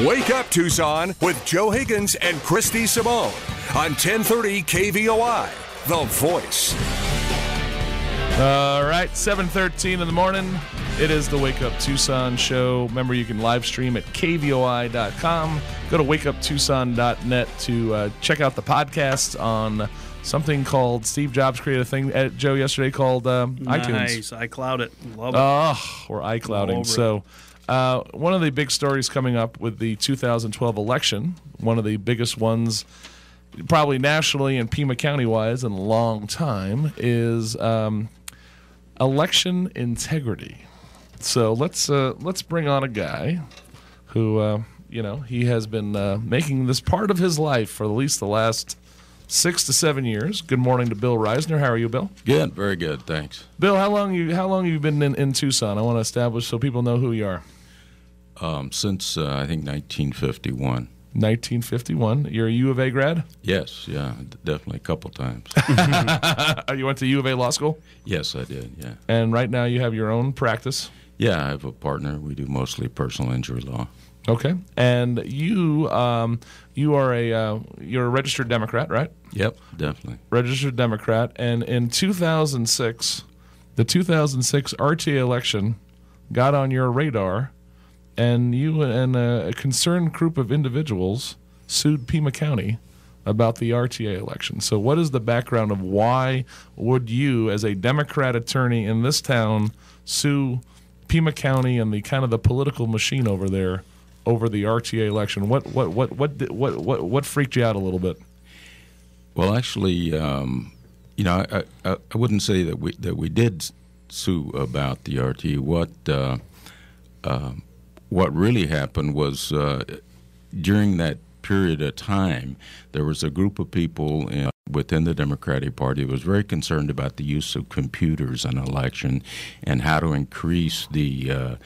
Wake Up Tucson with Joe Higgins and Christy Simone on 1030 KVOI, The Voice. All right, 7:13 in the morning. It is the Wake Up Tucson show. Remember, you can live stream at kvoi.com. Go to wakeuptucson.net to check out the podcast on something called Steve Jobs created a thing at Joe yesterday called iTunes. Nice, iCloud it. Love it. Oh, we're iClouding. So one of the big stories coming up with the 2012 election, one of the biggest ones probably nationally and Pima County-wise in a long time, is election integrity. So let's bring on a guy who, he has been making this part of his life for at least the last 6 to 7 years. Good morning to Bill Risner. How are you, Bill? Good, very good, thanks. Bill, how long have you been in Tucson? I want to establish so people know who you are. Since I think 1951. 1951. You're a U of A grad? Yes, yeah, definitely a couple times. You went to U of A Law School? Yes, I did, yeah. And right now you have your own practice? Yeah, I have a partner. We do mostly personal injury law. Okay. And you're a registered Democrat, right? Yep, definitely. Registered Democrat. And in 2006, the 2006 RTA election got on your radar, and you and a concerned group of individuals sued Pima County about the RTA election. So what is the background of why would you, as a Democrat attorney in this town, sue Pima County and the kind of the political machine over there over the RTA election? What freaked you out a little bit? Well, actually, I wouldn't say that we did sue about the RTA. What really happened was during that period of time, there was a group of people within the Democratic Party that was very concerned about the use of computers in an election and how to increase the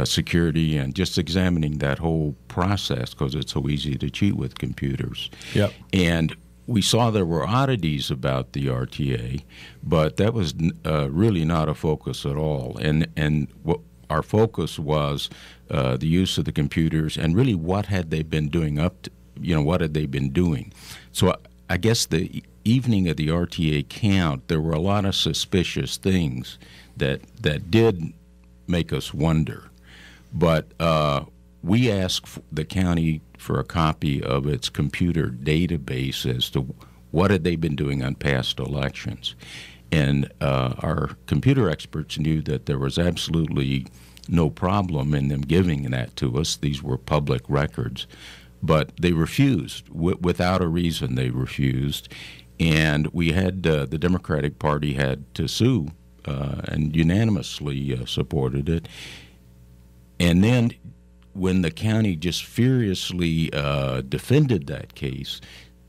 security, and just examining that whole process because it's so easy to cheat with computers. Yep. And we saw there were oddities about the RTA, but that was really not a focus at all. And what our focus was the use of the computers, and really what had they been doing what had they been doing. So I guess the evening of the RTA count, there were a lot of suspicious things that did make us wonder. But we asked the county for a copy of its computer database as to what had they been doing on past elections. And our computer experts knew that there was absolutely no problem in them giving that to us. These were public records. But they refused. Without a reason, they refused. And we had the Democratic Party had to sue and unanimously supported it. And then when the county just furiously defended that case,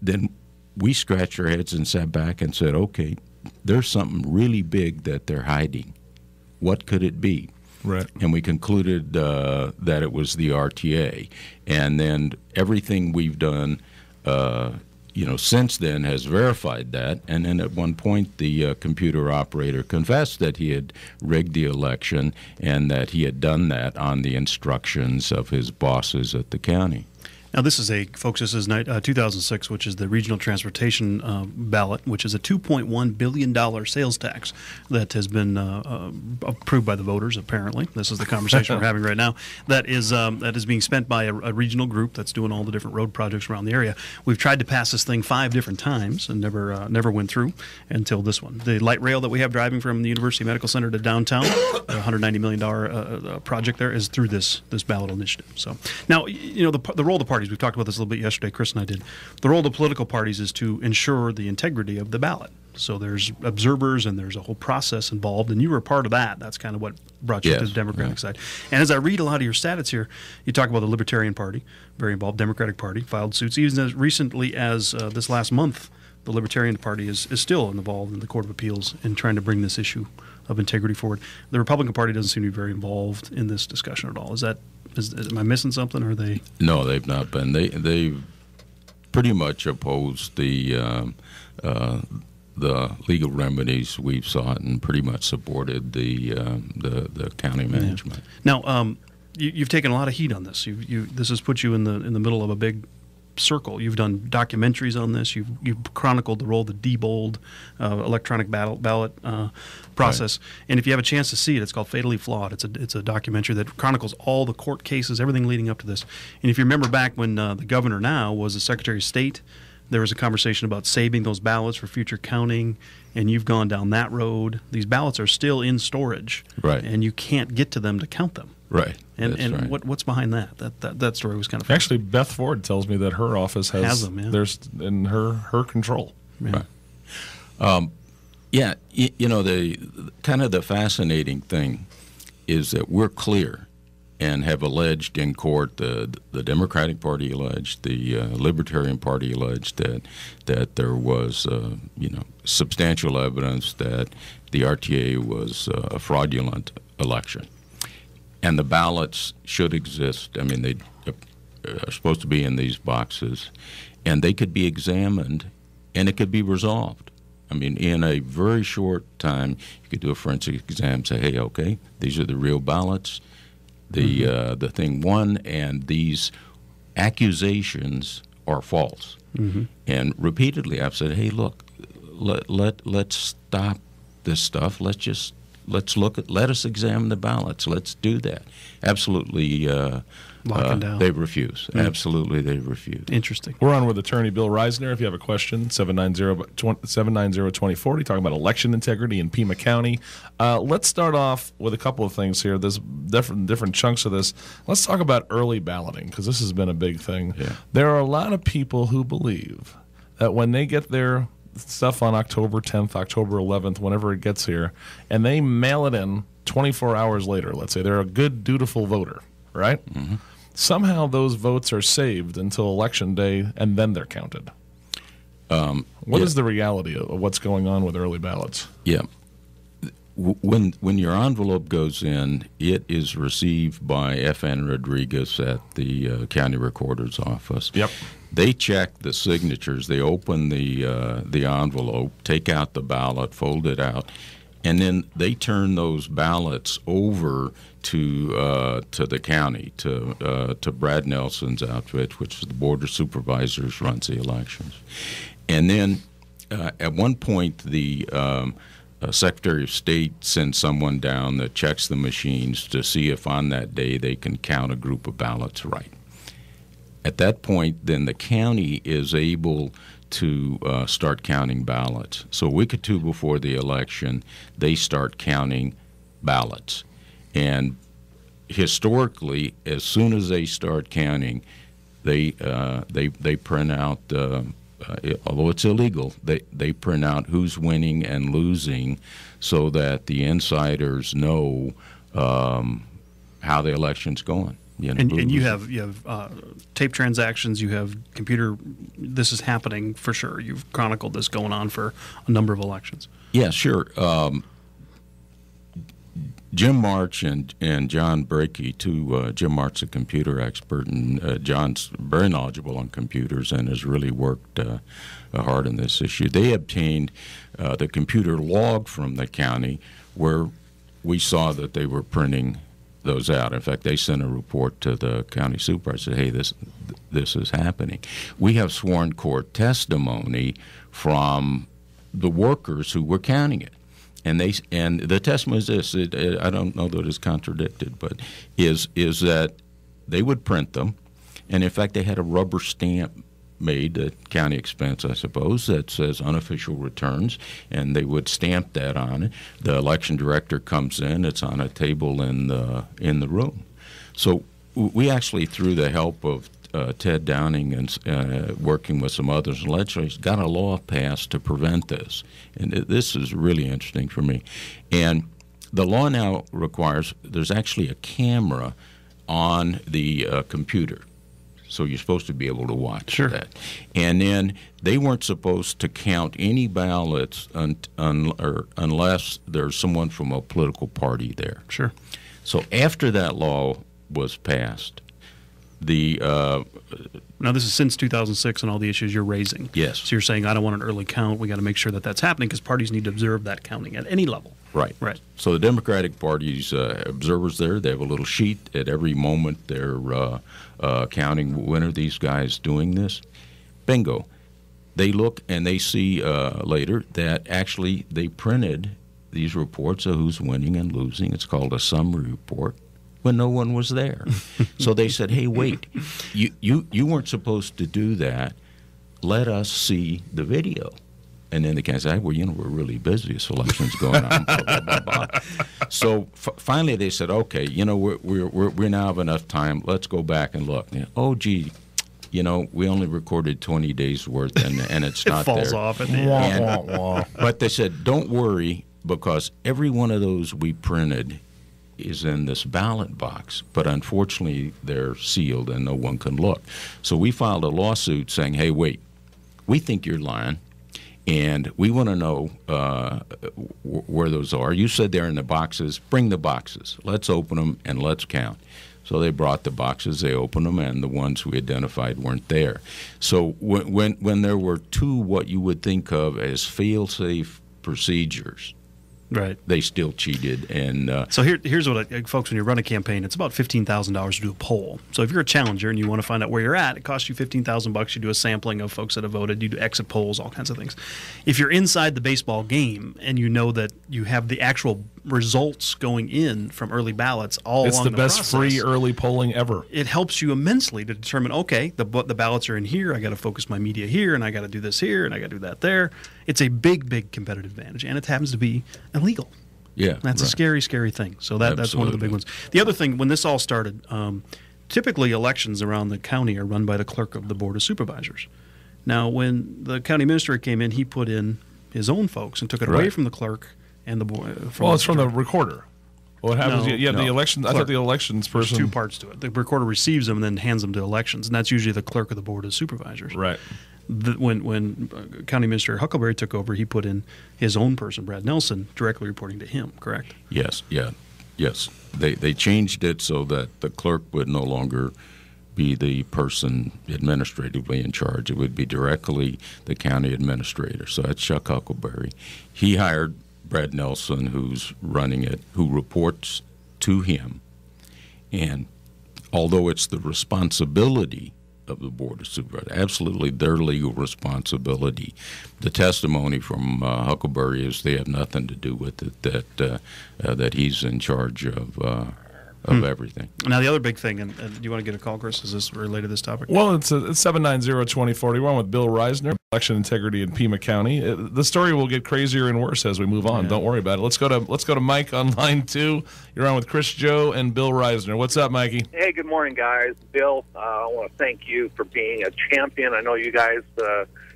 then we scratched our heads and sat back and said, okay, there's something really big that they're hiding. What could it be? Right. And we concluded that it was the RTA. And then everything we've done, since then has verified that. And then at one point, the computer operator confessed that he had rigged the election and that he had done that on the instructions of his bosses at the county. Now, this is 2006, which is the regional transportation ballot, which is a $2.1 billion sales tax that has been approved by the voters, apparently. This is the conversation we're having right now. That is being spent by a regional group that's doing all the different road projects around the area. We've tried to pass this thing 5 different times and never went through until this one. The light rail that we have driving from the University Medical Center to downtown, a $190 million project there, is through this ballot initiative. So now, the role of the party. We've talked about this a little bit yesterday, Chris and I did. The role of the political parties is to ensure the integrity of the ballot. So there's observers and there's a whole process involved, and you were a part of that. That's kind of what brought you to the Democratic side. And as I read a lot of your stats here, you talk about the Libertarian Party, very involved, Democratic Party, filed suits. Even as recently as this last month, the Libertarian Party is still involved in the Court of Appeals in trying to bring this issue of integrity forward. The Republican Party doesn't seem to be very involved in this discussion at all. Am I missing something? Or are they? No, they've not been. They've pretty much opposed the legal remedies we've sought, and pretty much supported the county management. Yeah. Now, You've taken a lot of heat on this. This has put you in the middle of a big circle. You've done documentaries on this. You've chronicled the role of the debold electronic ballot process. Right. And if you have a chance to see it, it's called Fatally Flawed. It's a documentary that chronicles all the court cases, everything leading up to this. And if you remember back when the governor now was the Secretary of State, there was a conversation about saving those ballots for future counting, and you've gone down that road. These ballots are still in storage, right, and you can't get to them to count them. Right. And right. What's behind that? That story was kind of fun. Actually, Beth Ford tells me that her office has them. Yeah. There's in her control. Yeah. Right. The kind of the fascinating thing is that we're clear and have alleged in court, the Democratic Party alleged, the Libertarian Party alleged that there was substantial evidence that the RTA was a fraudulent election. And the ballots should exist. I mean, they are supposed to be in these boxes, and they could be examined, and it could be resolved. I mean, in a very short time, you could do a forensic exam, say, hey, okay, these are the real ballots. The thing won, and these accusations are false. Mm-hmm. And repeatedly, I've said, hey, look, let's stop this stuff. Let us examine the ballots. Let's do that. Absolutely. Locking down. They refuse. Mm. Absolutely, they refuse. Interesting. We're on with Attorney Bill Risner. If you have a question, 790-2040, talking about election integrity in Pima County. Let's start off with a couple of things here. There's different chunks of this. Let's talk about early balloting, because this has been a big thing. Yeah. There are a lot of people who believe that when they get their stuff on October 10th, October 11th, whenever it gets here, and they mail it in 24 hours later, let's say they're a good, dutiful voter, right? Mm-hmm. Somehow those votes are saved until Election Day, and then they're counted. What is the reality of what's going on with early ballots? Yeah. When your envelope goes in, it is received by F.N. Rodriguez at the county recorder's office. Yep. They check the signatures. They open the envelope, take out the ballot, fold it out, and then they turn those ballots over to the county, to Brad Nelson's outfit, which is the Board of Supervisors, runs the elections. And then at one point, the Secretary of State sends someone down that checks the machines to see if on that day they can count a group of ballots right. At that point, then the county is able to start counting ballots. So a week or two before the election, they start counting ballots. And historically, as soon as they start counting, they print out, although it's illegal, they print out who's winning and losing so that the insiders know how the election's going. And you have tape transactions, you have computer. This is happening for sure. You've chronicled this going on for a number of elections. Yeah, sure. Jim March and John Brakey, Jim March's a computer expert, and John's very knowledgeable on computers and has really worked hard on this issue. They obtained the computer log from the county where we saw that they were printing those out. In fact, they sent a report to the county supervisor, said, hey, this is happening. We have sworn court testimony from the workers who were counting it. And the testimony is this, I don't know that it's contradicted, but is that they would print them, and in fact they had a rubber stamp made at county expense, I suppose, that says unofficial returns, and they would stamp that on it. The election director comes in, it's on a table in the room. So we actually, through the help of Ted Downing and working with some others in legislators, got a law passed to prevent this. And this is really interesting for me. And the law now requires there's actually a camera on the computer. So you're supposed to be able to watch that. And then they weren't supposed to count any ballots unless there's someone from a political party there. Sure. So after that law was passed, now this is since 2006 and all the issues you're raising. Yes. So you're saying I don't want an early count. We got to make sure that that's happening because parties need to observe that counting at any level. Right. Right. So the Democratic Party's observers there, they have a little sheet at every moment they're counting. When are these guys doing this? Bingo. They look and they see later that actually they printed these reports of who's winning and losing. It's called a summary report when no one was there. So they said, hey, wait, you weren't supposed to do that. Let us see the video. And then the guy said, well, we're really busy. This election's going on. Blah, blah, blah, blah. So finally they said, okay, we now have enough time. Let's go back and look. Oh, gee, we only recorded 20 days worth, and it's not there. It falls off at the end. But they said, don't worry, because every one of those we printed is in this ballot box. But unfortunately, they're sealed and no one can look. So we filed a lawsuit saying, hey, wait, we think you're lying. And we want to know where those are. You said they're in the boxes. Bring the boxes. Let's open them and let's count. So they brought the boxes. They opened them, and the ones we identified weren't there. So when there were two what you would think of as fail-safe procedures, right, they still cheated. And so here's what, folks, when you run a campaign, it's about $15,000 to do a poll. So if you're a challenger and you want to find out where you're at, it costs you $15,000. You do a sampling of folks that have voted. You do exit polls, all kinds of things. If you're inside the baseball game and you know that you have the actual results going in from early ballots all it's along the best process, free early polling ever. It helps you immensely to determine, okay, the ballots are in here. I got to focus my media here, and I got to do this here, and I got to do that there. It's a big, big competitive advantage, and it happens to be illegal. Yeah, that's a scary, scary thing. So that's one of the big ones. The other thing, when this all started, typically elections around the county are run by the clerk of the Board of Supervisors. Now, when the county administrator came in, he put in his own folks and took it away from the clerk and the board. Well, it's from the recorder. What happens? No, the election. I thought the elections person. There's two parts to it. The recorder receives them and then hands them to elections, and that's usually the clerk of the Board of Supervisors. Right. When County Administrator Huckelberry took over, he put in his own person, Brad Nelson, directly reporting to him, correct? Yes, yes. They changed it so that the clerk would no longer be the person administratively in charge. It would be directly the county administrator. So that's Chuck Huckelberry. He hired Brad Nelson, who's running it, who reports to him. And although it's the responsibility of the Board of Supervisors, absolutely their legal responsibility, the testimony from Huckelberry is they have nothing to do with it, that he's in charge of everything. Now, the other big thing, and do you want to get a call, Chris? Is this related to this topic? Well, it's 790-2040. We're on with Bill Risner, election integrity in Pima County. The story will get crazier and worse as we move on. Yeah. Don't worry about it. Let's go to Mike on line 2. You're on with Chris Joe and Bill Risner. What's up, Mikey? Hey, good morning, guys. Bill, I want to thank you for being a champion. I know you guys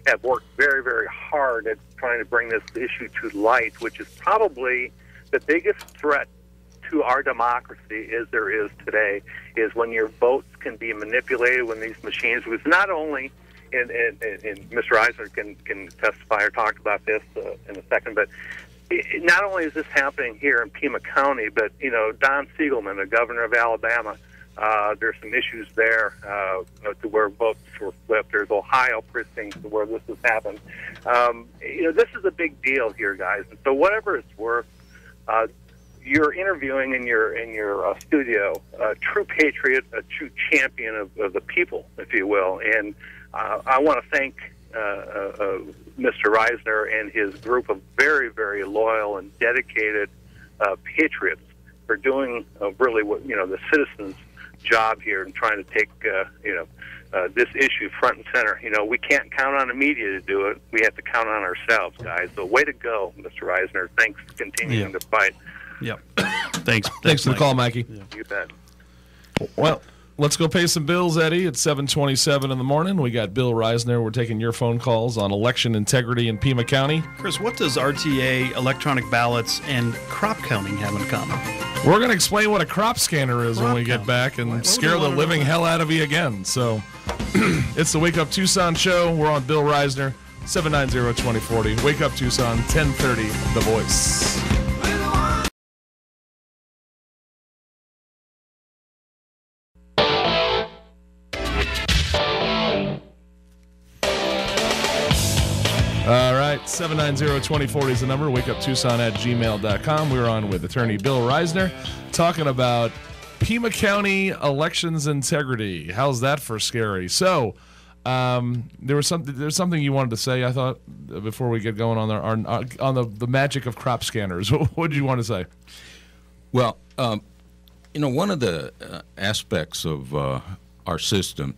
have worked very, very hard at trying to bring this issue to light, which is probably the biggest threat to our democracy as there is today, is when your votes can be manipulated, when these machines, because not only, and Mr. Eisner can testify or talk about this in a second, but not only is this happening here in Pima County, but, Don Siegelman, the governor of Alabama, there's some issues there to where votes were flipped. There's Ohio precincts where this has happened. This is a big deal here, guys. And so whatever it's worth, you're interviewing in your studio a true patriot, a true champion of the people, if you will. And I want to thank Mr. Risner and his group of very, very loyal and dedicated patriots for doing really what the citizens' job here and trying to take this issue front and center. We can't count on the media to do it. We have to count on ourselves, guys. So way to go, Mr. Risner. Thanks for continuing to fight. Yep. Thanks for the call, Mikey. Yeah. You bet. Well, let's go pay some bills, Eddie. It's 7:27 in the morning. We got Bill Risner. We're taking your phone calls on election integrity in Pima County. Chris, what does RTA, electronic ballots, and crop counting have in common? We're going to explain what a crop scanner is when we get back and scare the living hell out of you again. So it's the Wake Up Tucson show. We're on Bill Risner, 790-2040. Wake Up Tucson, 1030, The Voice. All right. 790-2040 is the number. WakeUpTucson@gmail.com. We're on with attorney Bill Risner talking about Pima County elections integrity. How's that for scary? So, there's something you wanted to say, I thought, before we get going on the magic of crop scanners. What did you want to say? Well, one of the aspects of our system,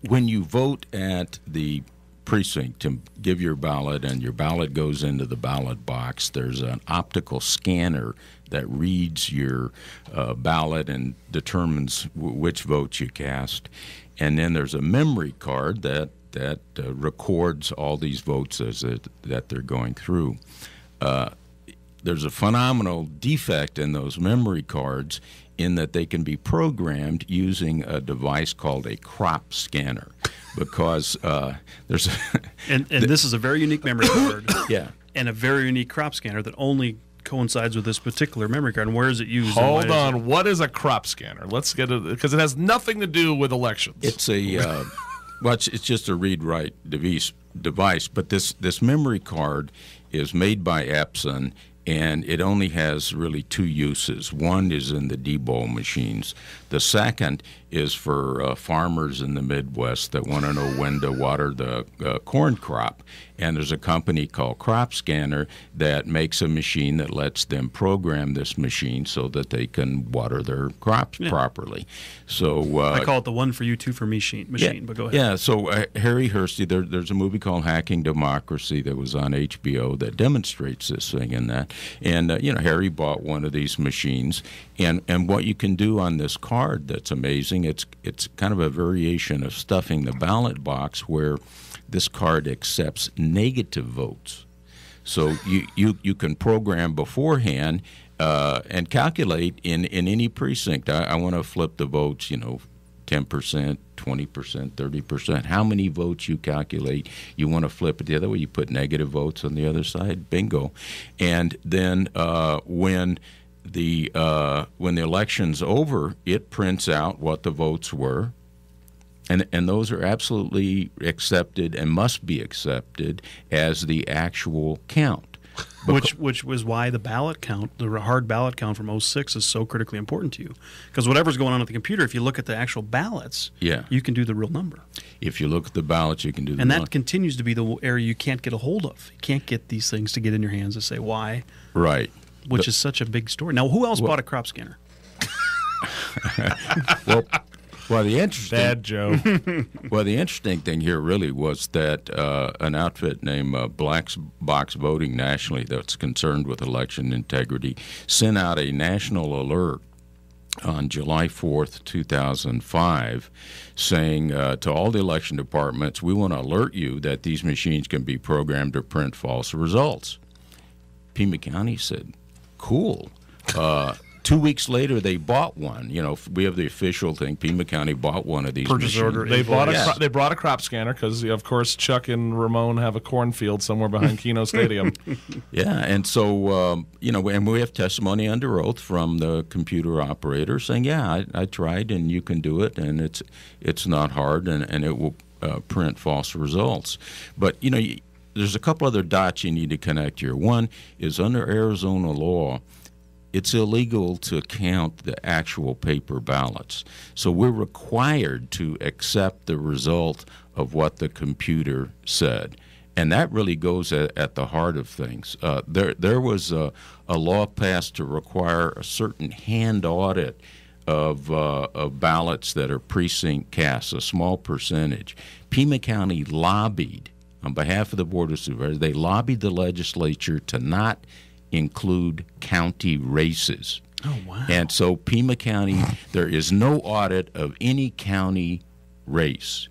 when you vote at the precinct to give your ballot and your ballot goes into the ballot box, there's an optical scanner that reads your ballot and determines which votes you cast. And then there's a memory card that records all these votes that they're going through. There's a phenomenal defect in those memory cards in that they can be programmed using a device called a crop scanner, because there's and this is a very unique memory card, yeah, and a very unique crop scanner that only coincides with this particular memory card. And where is it used? Hold on, what is a crop scanner? Let's get it, because it has nothing to do with elections. It's a it's just a read-write device, but this memory card is made by Epson. And it only has really two uses. One is in the debowl machines. The second is for farmers in the Midwest that want to know when to water the corn crop. And there's a company called Crop Scanner that makes a machine that lets them program this machine so that they can water their crops properly. So I call it the one for you, two for me machine, but go ahead. Yeah, so Harry Hursty, there's a movie called Hacking Democracy that was on HBO that demonstrates this thing in that. And, Harry bought one of these machines. And what you can do on this card that's amazing, it's kind of a variation of stuffing the ballot box where this card accepts negative votes. So you can program beforehand and calculate in any precinct. I want to flip the votes, 10%, 20%, 30%. How many votes you calculate, you want to flip it the other way. You put negative votes on the other side. Bingo. And then when the election's over, it prints out what the votes were. And those are absolutely accepted and must be accepted as the actual count. Which was why the ballot count, the hard ballot count from 2006 is so critically important to you. Because whatever's going on at the computer, if you look at the actual ballots, you can do the real number. If you look at the ballots, you can do the And that continues to be the area you can't get a hold of. You can't get these things to get in your hands to say why. Right. Which is such a big story. Now, who else bought a crop scanner? Well, the interesting Bad Joe. Well, the interesting thing here really was that an outfit named Black Box Voting nationally, that's concerned with election integrity, sent out a national alert on July 4th, 2005, saying to all the election departments, we want to alert you that these machines can be programmed to print false results. Pima County said, cool. 2 weeks later, they bought one. We have the official thing. Pima County bought one of these Purchase machines. order. They brought a crop scanner because, of course, Chuck and Ramon have a cornfield somewhere behind Keno Stadium. Yeah, and so, and we have testimony under oath from the computer operator saying, I tried and you can do it, and it's not hard, and it will print false results. But, there's a couple other dots you need to connect here. One is under Arizona law, it's illegal to count the actual paper ballots. So we're required to accept the result of what the computer said. And that really goes at the heart of things. There was a law passed to require a certain hand audit of ballots that are precinct cast, a small percentage. Pima County lobbied, on behalf of the Board of Supervisors, they lobbied the legislature to not include county races. Oh, wow. And so Pima County, there is no audit of any county race.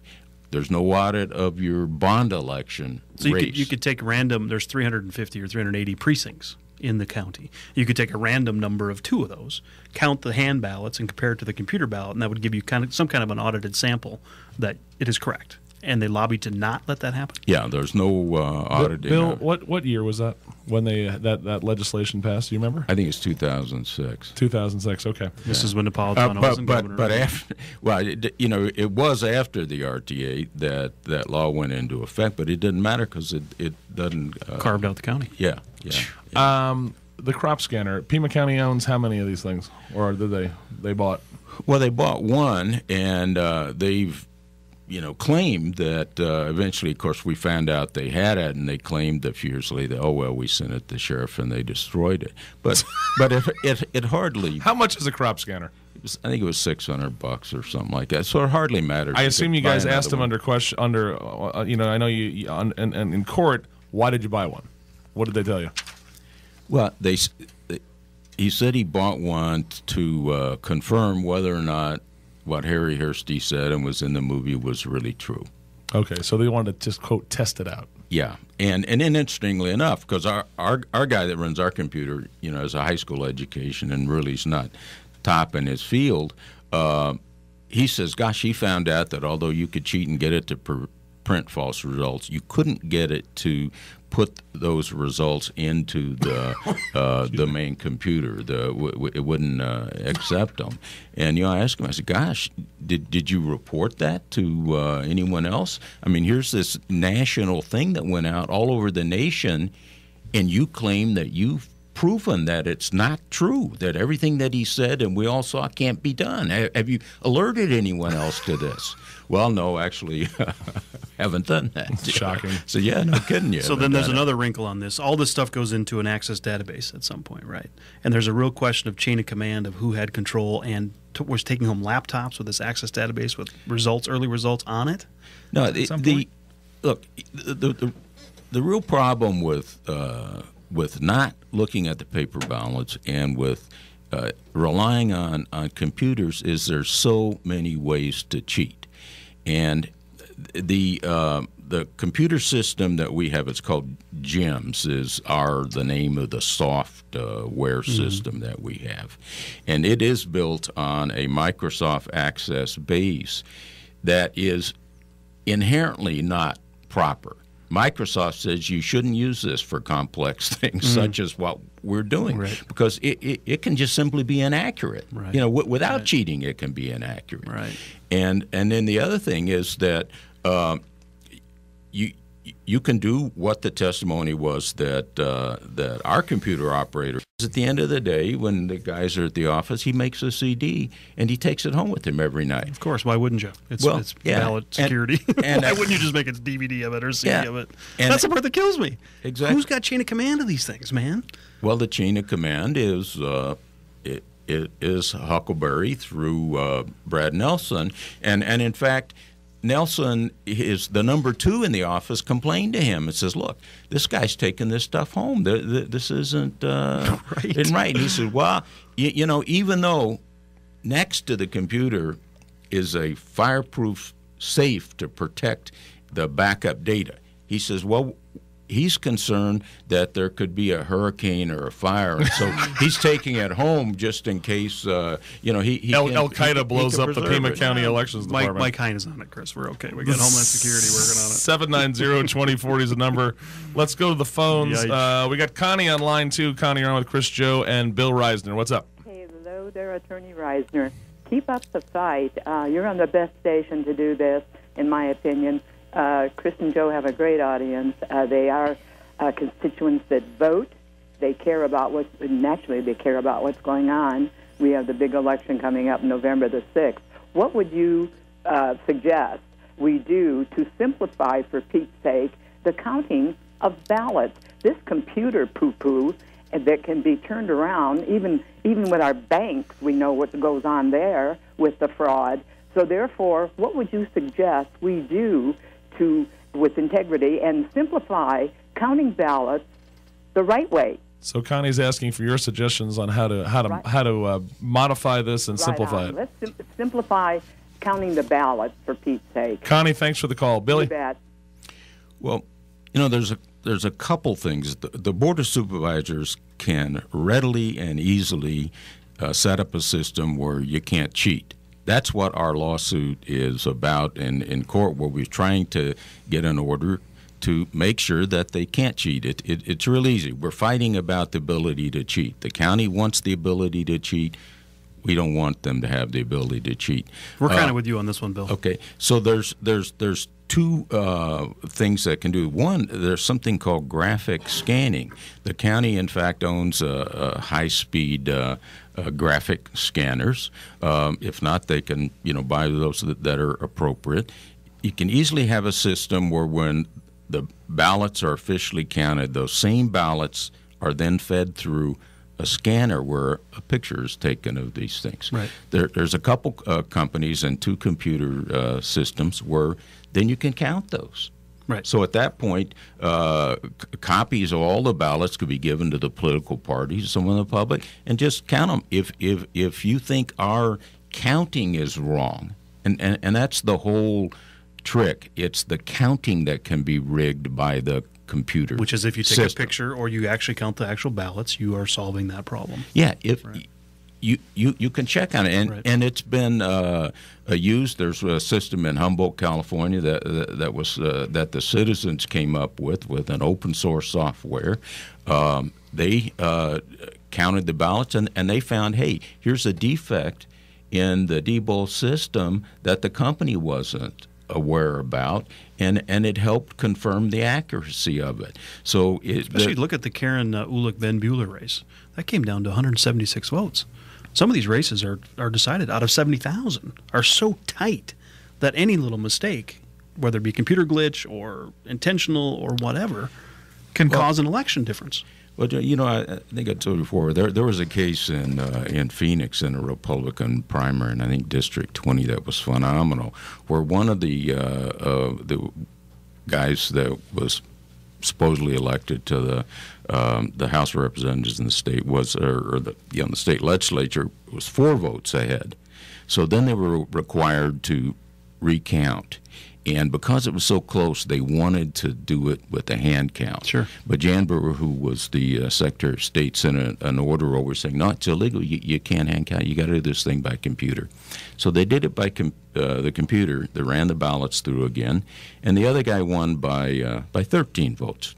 There's no audit of your bond election race. You could take random, there's 350 or 380 precincts in the county. You could take a random number of two of those, count the hand ballots, and compare it to the computer ballot, and that would give you some kind of an audited sample that it is correct. And they lobbied to not let that happen? Yeah, there's no auditing. Bill, what year was that when that legislation passed? Do you remember? I think it's 2006. 2006. Okay. This is when Napolitano wasn't governor. But after, well, it was after the RTA that law went into effect, but it didn't matter because it doesn't carved out the county. Yeah. The crop scanner. Pima County owns how many of these things, or did they bought? Well, they bought one, and they've claimed that eventually, of course, we found out they had it, and they claimed a few years later, we sent it to the sheriff and they destroyed it. But it hardly. How much is a crop scanner? I think it was $600 or something like that. So it hardly mattered. I assume you guys asked him under question. I know you in court. Why did you buy one? What did they tell you? Well, he said he bought one to confirm whether or not what Harry Hursty said and was in the movie was really true. Okay, so they wanted to just, quote, test it out. Yeah, and then interestingly enough, because our guy that runs our computer, has a high school education and really is not top in his field, he says, gosh, he found out that although you could cheat and get it to print false results, you couldn't get it to put those results into the main computer. It wouldn't accept them. And I asked him, I said, gosh, did you report that to anyone else? I mean, here's this national thing that went out all over the nation, and you claim that you've proven that it's not true, that everything that he said and we all saw can't be done. Have you alerted anyone else to this? Well, no, actually, haven't done that. Shocking. So, yeah, no kidding you. So then there's another wrinkle on this. All this stuff goes into an Access database at some point, right? And there's a real question of chain of command of who had control and was taking home laptops with this Access database with early results on it. No, the real problem with not looking at the paper ballots and with relying on computers is there's so many ways to cheat. And the computer system that we have, it's called GEMS, is the name of the software system that we have. And it is built on a Microsoft Access base that is inherently not proper. Microsoft says you shouldn't use this for complex things such as what we're doing, because it can just simply be inaccurate. Right. Without cheating, it can be inaccurate. Right. And then the other thing is that you can do what the testimony was that our computer operator, at the end of the day, when the guys are at the office, he makes a CD and he takes it home with him every night. Of course, why wouldn't you? It's ballot security. And why wouldn't you just make a DVD of it or CD of it? And that's the part that kills me. Exactly. Who's got chain of command of these things, man? Well, the chain of command is it is Huckelberry through Brad Nelson, and in fact, Nelson is the number 2 in the office, complained to him and says, look, this guy's taking this stuff home. This isn't right. And he said, well, even though next to the computer is a fireproof safe to protect the backup data, he says, well, he's concerned that there could be a hurricane or a fire, and so he's taking it home just in case. Al Qaeda blows up the Pima County Elections Department. Mike Hine is on it, Chris. We're okay. We got Homeland Security working on it. 790-2040 is the number. Let's go to the phones. We got Connie on line 2. Connie, you're on with Chris Joe and Bill Risner. What's up? Hello there, Attorney Risner. Keep up the fight. You're on the best station to do this, in my opinion. Chris and Joe have a great audience. They are constituents that vote. They care about they care about what's going on. We have the big election coming up November the 6th. What would you suggest we do to simplify, for Pete's sake, the counting of ballots? This computer poo-poo that can be turned around, even with our banks, we know what goes on there with the fraud. So therefore, what would you suggest we do with integrity and simplify counting ballots the right way? So Connie's asking for your suggestions on how to modify this and simplify it. Let's simplify counting the ballots, for Pete's sake. Connie, thanks for the call. Billy? You bet. Well, there's a couple things. The Board of Supervisors can readily and easily set up a system where you can't cheat. that's what our lawsuit is about in court, where we're trying to get an order to make sure that they can't cheat. It's real easy. We're fighting about the ability to cheat. The county wants the ability to cheat. We don't want them to have the ability to cheat. We're kind of with you on this one, Bill. Okay, so there's two things that can do. One, there's something called graphic scanning. The county, in fact, owns a high-speed graphic scanners. If not, they can buy those that are appropriate. You can easily have a system where when the ballots are officially counted, those same ballots are then fed through a scanner where a picture is taken of these things. Right. There's a couple companies and two computer systems where then you can count those. Right. So at that point, copies of all the ballots could be given to the political parties, some of the public, and just count them. If you think our counting is wrong, and that's the whole trick. It's the counting that can be rigged by the computer. Which is if you take system. a picture or you actually count the actual ballots, you are solving that problem. Yeah, if you can check on it, and it's been used. There's a system in Humboldt, California that was that the citizens came up with an open source software. They counted the ballots and they found, hey, here's a defect in the Debo system that the company wasn't aware about, and it helped confirm the accuracy of it. So especially look at the Karen Ulick-Van Bueller race. That came down to 176 votes. Some of these races are decided out of 70,000, are so tight that any little mistake, whether it be computer glitch or intentional or whatever, can cause an election difference. Well, I think I told you before, there was a case in Phoenix in a Republican primary, and I think District 20 that was phenomenal, where one of the guys that was supposedly elected to the House of Representatives in the state was, the state legislature was 4 votes ahead. So then they were required to recount. And because it was so close, they wanted to do it with a hand count. Sure. But Jan Brewer, who was the Secretary of State, sent an order over saying, no, it's illegal. You can't hand count. You got to do this thing by computer. So they did it by the computer. They ran the ballots through again. And the other guy won by 13 votes.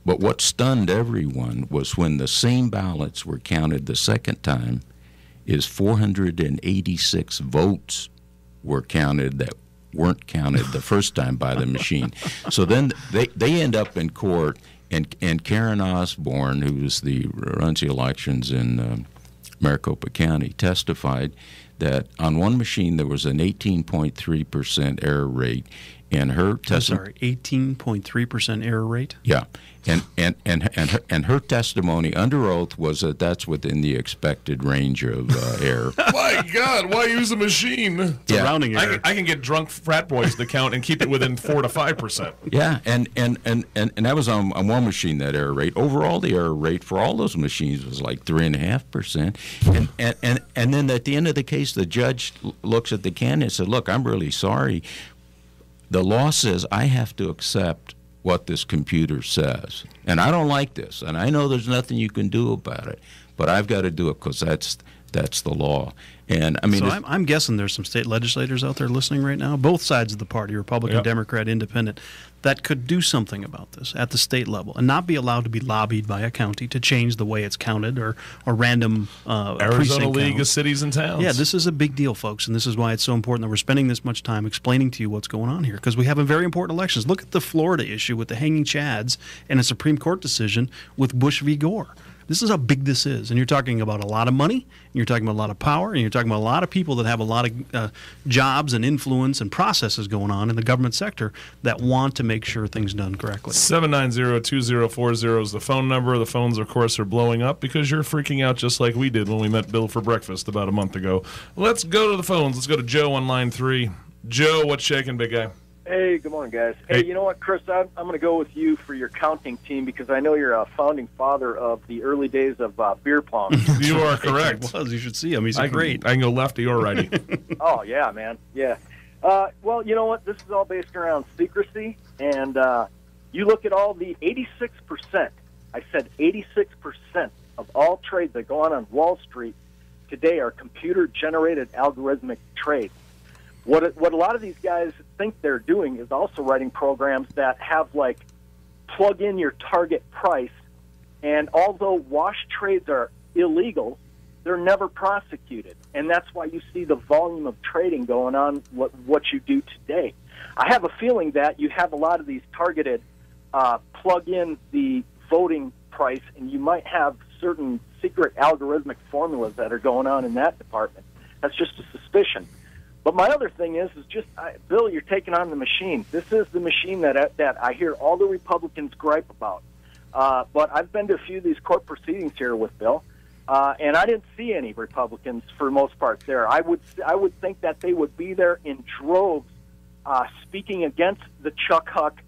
But what stunned everyone was when the same ballots were counted the second time, is 486 votes were counted that weren't counted the first time by the machine. So then they end up in court, and Karen Osborne, who runs the elections in Maricopa County, testified that on one machine there was an 18.3% error rate, and her 18.3% error rate. Yeah, and her testimony under oath was that that's within the expected range of error. My God, why use a machine? It's a rounding error. I can get drunk frat boys to count and keep it within 4 to 5%. Yeah, and that was on one machine, that error rate. Overall, the error rate for all those machines was like 3.5%. And then at the end of the case, the judge looks at the candidate and said, "Look, I'm really sorry. The law says I have to accept what this computer says. And I don't like this. And I know there's nothing you can do about it. But I've got to do it because that's the law." And I mean, so I'm guessing there's some state legislators out there listening right now, both sides of the party, Republican, yep, Democrat, Independent, that could do something about this at the state level and not be allowed to be lobbied by a county to change the way it's counted or random Arizona League of Cities and Towns. Yeah, this is a big deal, folks, and this is why it's so important that we're spending this much time explaining to you what's going on here, because we have a very important elections. Look at the Florida issue with the hanging chads and a Supreme Court decision with Bush v. Gore. This is how big this is, and you're talking about a lot of money, and you're talking about a lot of power, and you're talking about a lot of people that have a lot of jobs and influence and processes going on in the government sector that want to make sure things are done correctly. 790-2040 is the phone number. The phones, of course, are blowing up because you're freaking out just like we did when we met Bill for breakfast about a month ago. Let's go to the phones. Let's go to Joe on line 3. Joe, what's shaking, big guy? Hey, good morning, guys. Hey, you know what, Chris? I'm going to go with you for your counting team because I know you're a founding father of the early days of beer pong. You are correct. You should see him. He's great. I can go lefty or righty. Oh, yeah, man. Yeah. Well, you know what? This is all based around secrecy, and you look at all the 86%, I said 86% of all trades that go on Wall Street today are computer-generated algorithmic trades. What a lot of these guys think they're doing is also writing programs that have, like, plug in your target price, and although wash trades are illegal, they're never prosecuted. And that's why you see the volume of trading going on, what you do today. I have a feeling that you have a lot of these targeted plug in the voting price, and you might have certain secret algorithmic formulas that are going on in that department. That's just a suspicion. But my other thing is just, Bill, you're taking on the machine. This is the machine that I hear all the Republicans gripe about. But I've been to a few of these court proceedings here with Bill, and I didn't see any Republicans for the most part there. I would think that they would be there in droves, speaking against the Chuck Huck,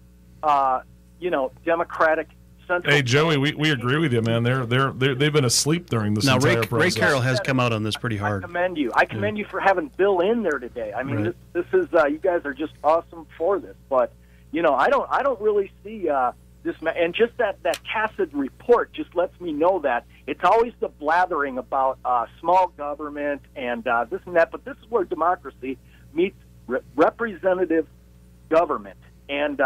Democratic Central. Hey, Joey, we agree with you, man. They've been asleep during this entire process. Ray Carroll has come out on this pretty hard. I commend you. I commend you for having Bill in there today. I mean, right. This is you guys are just awesome for this. But I don't really see this. And just that Cassidy report just lets me know that it's always the blathering about small government and this and that. But this is where democracy meets representative government, and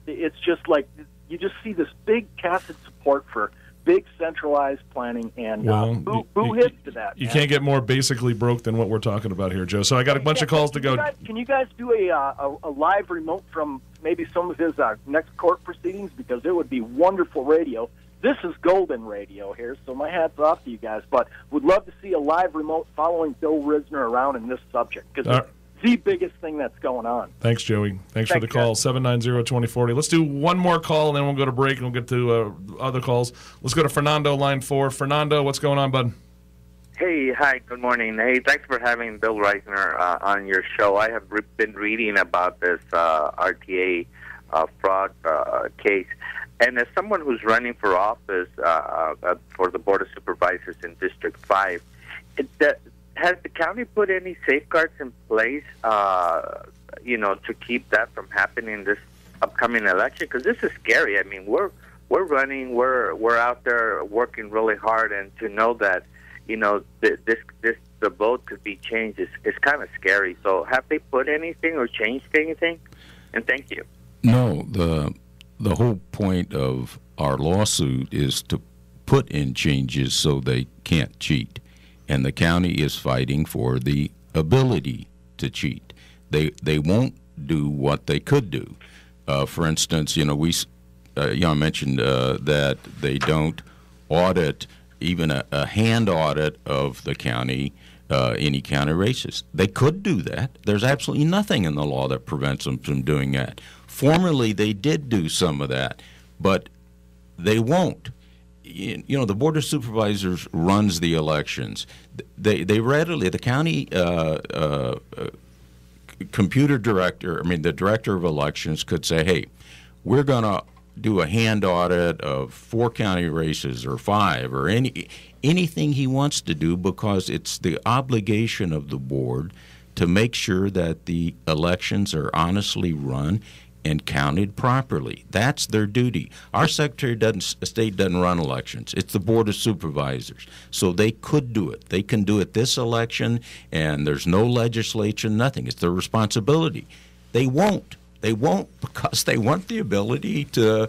it's just like. You just see this big Cassidy support for big centralized planning, and who hits to that? You can't get more basically broke than what we're talking about here, Joe. So I got a bunch of calls to go. Can you guys do a live remote from maybe some of his next court proceedings? Because it would be wonderful radio. This is golden radio here, so my hat's off to you guys. But would love to see a live remote following Bill Risner around in this subject, because the biggest thing that's going on. Thanks, Joey. Thanks for the call. 790-2040. Let's do one more call, and then we'll go to break, and we'll get to other calls. Let's go to Fernando, line 4. Fernando, what's going on, bud? Hey, hi, good morning. Hey, thanks for having Bill Risner on your show. I have been reading about this RTA fraud case. And as someone who's running for office for the Board of Supervisors in District 5, has the county put any safeguards in place, to keep that from happening this upcoming election? Because this is scary. I mean, we're running, we're out there working really hard, and to know that, the vote could be changed is kind of scary. So, have they put anything or changed anything? And thank you. No, the whole point of our lawsuit is to put in changes so they can't cheat. And the county is fighting for the ability to cheat. They won't do what they could do. For instance, I mentioned that they don't audit, even a hand audit of the county, any county races. They could do that. There's absolutely nothing in the law that prevents them from doing that. Formerly, they did do some of that, but they won't. The Board of Supervisors runs the elections. They readily, the county the director of elections could say, hey, we're going to do a hand audit of 4 county races or 5 or anything he wants to do, because it's the obligation of the board to make sure that the elections are honestly run and counted properly. That's their duty. Our Secretary of State doesn't run elections. It's the Board of Supervisors. So they could do it. They can do it this election, and there's no legislation, nothing. It's their responsibility. They won't. They won't because they want the ability to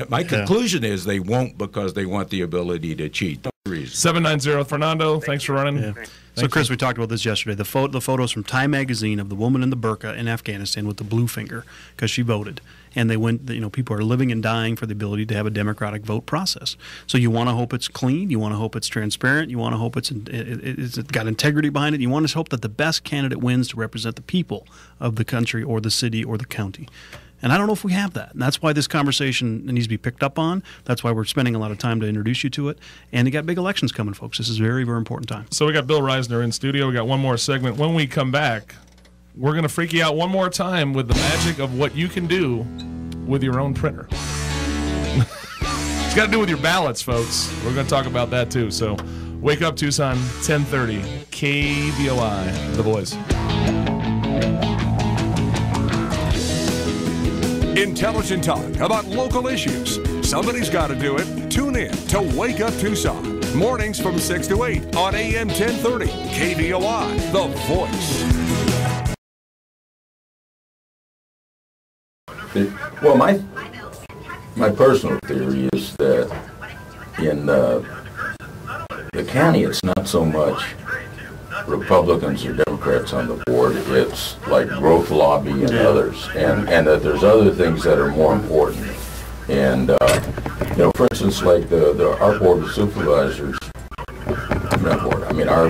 my conclusion is they won't because they want the ability to cheat. 790, Fernando, thanks for running. Yeah. So, Chris, we talked about this yesterday. The photos from Time Magazine of the woman in the burqa in Afghanistan with the blue finger because she voted. And they went, people are living and dying for the ability to have a democratic vote process. So you want to hope it's clean. You want to hope it's transparent. You want to hope it's got integrity behind it. You want to hope that the best candidate wins to represent the people of the country or the city or the county. And I don't know if we have that. And that's why this conversation needs to be picked up on. That's why we're spending a lot of time to introduce you to it. And you got big elections coming, folks. This is a very, very important time. So we got Bill Risner in studio. We got one more segment. When we come back, we're going to freak you out one more time with the magic of what you can do with your own printer. It's got to do with your ballots, folks. We're going to talk about that, too. So Wake Up Tucson, 1030, KVOI, The Voice. Intelligent talk about local issues. Somebody's got to do it. Tune in to Wake Up Tucson Mornings from 6 to 8 on AM 1030, KVOI, The Voice. Well, my personal theory is that in the county, it's not so much Republicans or Democrats on the board. It's like growth lobby and others, and that there's other things that are more important. And for instance, like our Board of Supervisors, our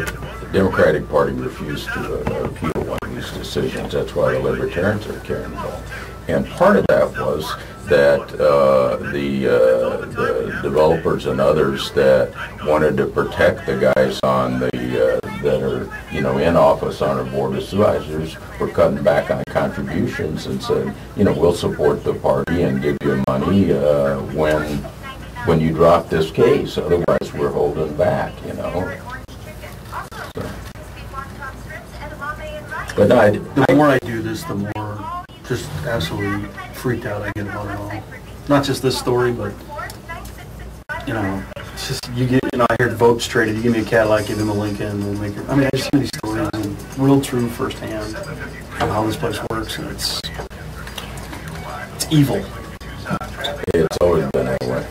Democratic Party refused to appeal one of these decisions. That's why the Libertarians are carrying the ball. And part of that was that the developers and others that wanted to protect the guys on that are in office on our Board of Supervisors were cutting back on contributions and said, we'll support the party and give you money when you drop this case. Otherwise, we're holding back. So. But the more I do this, the more just absolutely freaked out I get about it all. Not just this story, but it's just I hear votes traded. You give me a Cadillac, give him a Lincoln, we'll make it. I just hear these stories and real true firsthand of how this place works, and it's evil. It's always been that way.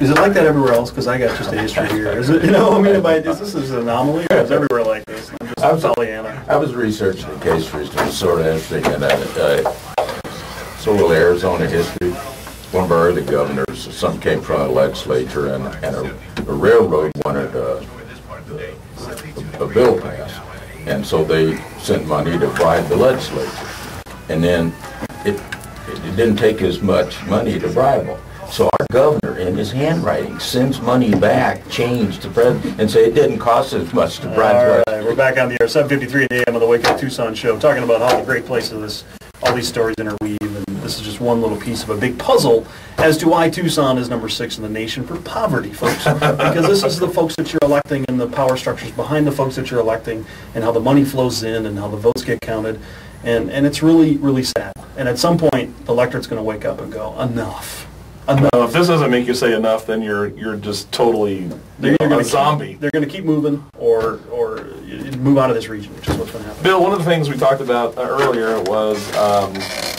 Is it like that everywhere else? Because I got just a history here. Is it? This is an anomaly, or is everywhere like this? I'm just Pollyanna. I was researching the case recently. It was sort of interesting, and it's a little Arizona history. One of our early governors, some came from the legislature, and a railroad wanted a bill passed, and so they sent money to bribe the legislature, and then it didn't take as much money to bribe them. So our governor, in his handwriting, sends money back, changed to president, and say it didn't cost as much to bribe. All right, we're back on the air, 7:53 a.m. on the WakeUp Tucson show, talking about how the great places all these stories interweave, and this is just one little piece of a big puzzle as to why Tucson is number 6 in the nation for poverty, folks. Because this is the folks that you're electing and the power structures behind the folks that you're electing, and how the money flows in and how the votes get counted, and it's really, really sad. And at some point, the electorate's going to wake up and go, enough. No, if this doesn't make you say enough, then you're just totally a zombie. They're going to keep moving or move out of this region, which is what's going to happen. Bill, one of the things we talked about earlier was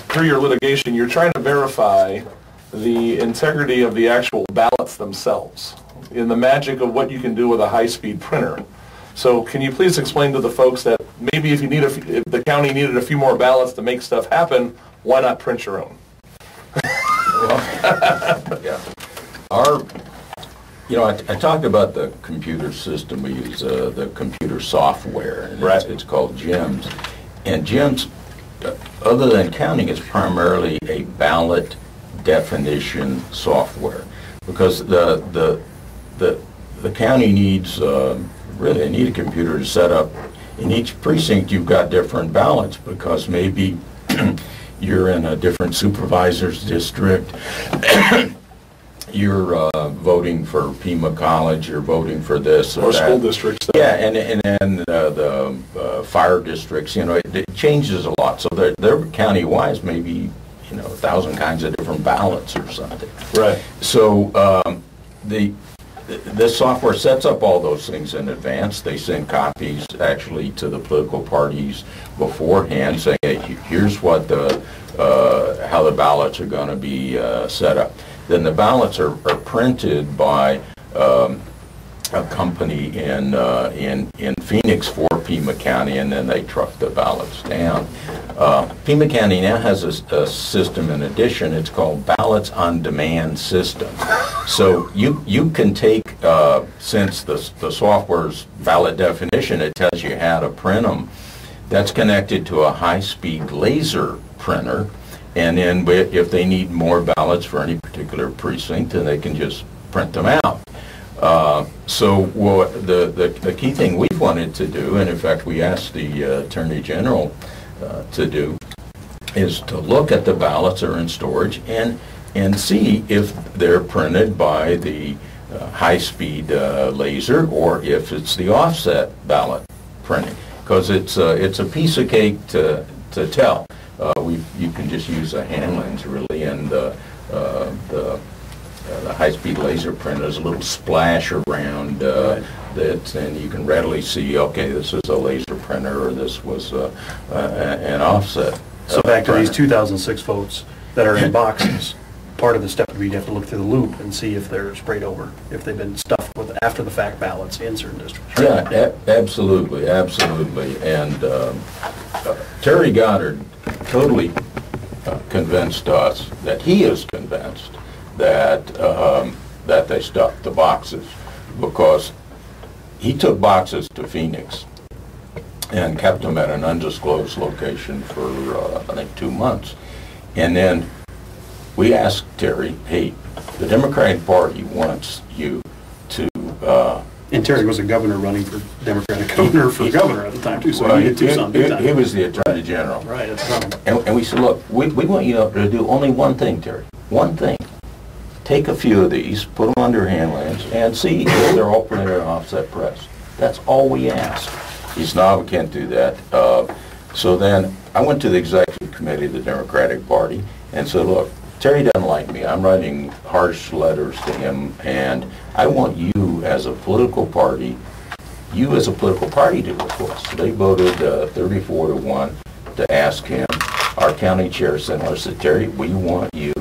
through your litigation, you're trying to verify the integrity of the actual ballots themselves in the magic of what you can do with a high-speed printer. So can you please explain to the folks that maybe if the county needed a few more ballots to make stuff happen, why not print your own? Yeah. I talked about the computer system. We use the computer software, and right. It's called GEMS. And GEMS, other than counting, is primarily a ballot definition software, because the county needs really they need a computer to set up. In each precinct, you've got different ballots because maybe you're in a different supervisor's district. You're voting for Pima College. You're voting for this or that. School districts. Yeah, and the fire districts. It changes a lot. So they're county-wise, maybe 1,000 kinds of different ballots or something. Right. So this software sets up all those things in advance. They send copies actually to the political parties beforehand, saying, hey, here's what how the ballots are going to be set up. Then the ballots are printed by a company in Phoenix for Pima County, and then they truck the ballots down. Pima County now has a system in addition. It's called Ballots on Demand system. So you can take, since the software's ballot definition, it tells you how to print them. That's connected to a high-speed laser printer, and then if they need more ballots for any particular precinct, then they can just print them out. So the key thing we wanted to do, and in fact we asked the Attorney General to do, is to look at the ballots that are in storage and see if they're printed by the high-speed laser or if it's the offset ballot printing, because it's a piece of cake to tell. You can just use a hand lens really, and the the high-speed laser printer, there's a little splash around that, and you can readily see, okay, this is a laser printer, or this was an offset. So back to these 2006 votes that are in boxes, part of the step would be you have to look through the loop and see if they're sprayed over, if they've been stuffed with after-the-fact ballots in certain districts. Right? Yeah, absolutely, absolutely. And Terry Goddard totally convinced us that he is convinced that that they stuffed the boxes, because he took boxes to Phoenix and kept them at an undisclosed location for I think 2 months, and then we asked Terry, hey, the Democratic Party wants you to... and Terry was a governor running for Democratic governor at the time, too, so well, he did Tucson big time. He was the Attorney General. Right, at the time. And we said, look, we want you to do only one thing, Terry, one thing. Take a few of these, put them under hand lamps, and see if they're all printed in offset press. That's all we asked. He said, no, we can't do that. So then I went to the executive committee of the Democratic Party and said, look, Terry doesn't like me. I'm writing harsh letters to him, and I want you as a political party to work for us. They voted 34-1 to ask him. Our county chair said, Terry, we want you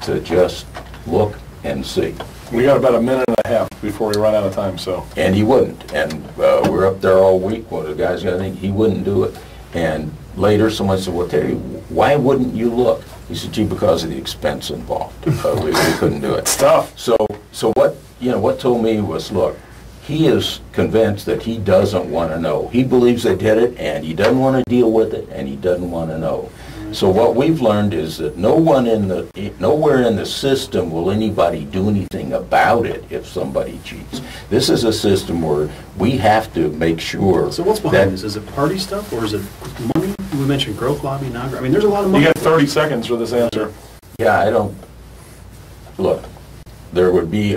to just look and see. We got about a minute and a half before we run out of time, so. And he wouldn't. And we're up there all week. Well, the guy's going to think he wouldn't do it. And later someone said, well, Terry, why wouldn't you look? He said, gee, because of the expense involved. We couldn't do it. It's tough. So what told me was, look, he is convinced that he doesn't want to know. He believes they did it, and he doesn't want to deal with it, and he doesn't want to know. So what we've learned is that nowhere in the system will anybody do anything about it if somebody cheats. This is a system where we have to make sure. So what's behind this? Is it party stuff, or is it money? We mentioned growth lobby, I mean, there's a lot of money. You got 30 seconds for this answer. Yeah, I don't. Look, there'd be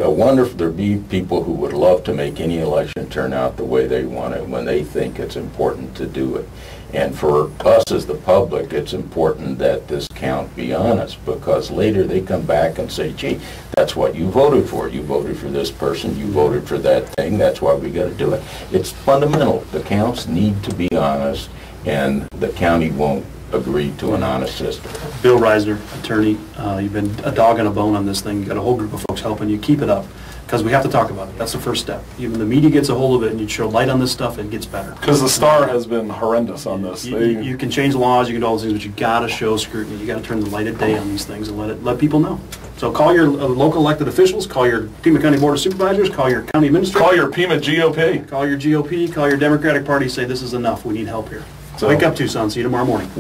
people who would love to make any election turn out the way they want it when they think it's important to do it. And for us as the public, it's important that this count be honest, because later they come back and say, gee, that's what you voted for. You voted for this person. You voted for that thing. That's why we got to do it. It's fundamental. The counts need to be honest, and the county won't agree to an honest system. Bill Risner, attorney, you've been a dog and a bone on this thing. You've got a whole group of folks helping you. Keep it up, because we have to talk about it. That's the first step. Even the media gets a hold of it and you show light on this stuff, it gets better. Because the Star has been horrendous on this. You can change laws, you can do all those things, but you got to show scrutiny. You got to turn the light of day on these things and let people know. So call your local elected officials, call your Pima County Board of Supervisors, call your county administrator. Call your Pima GOP. Call your GOP, call your Democratic Party, say this is enough, we need help here. So wake up, Tucson, see you tomorrow morning.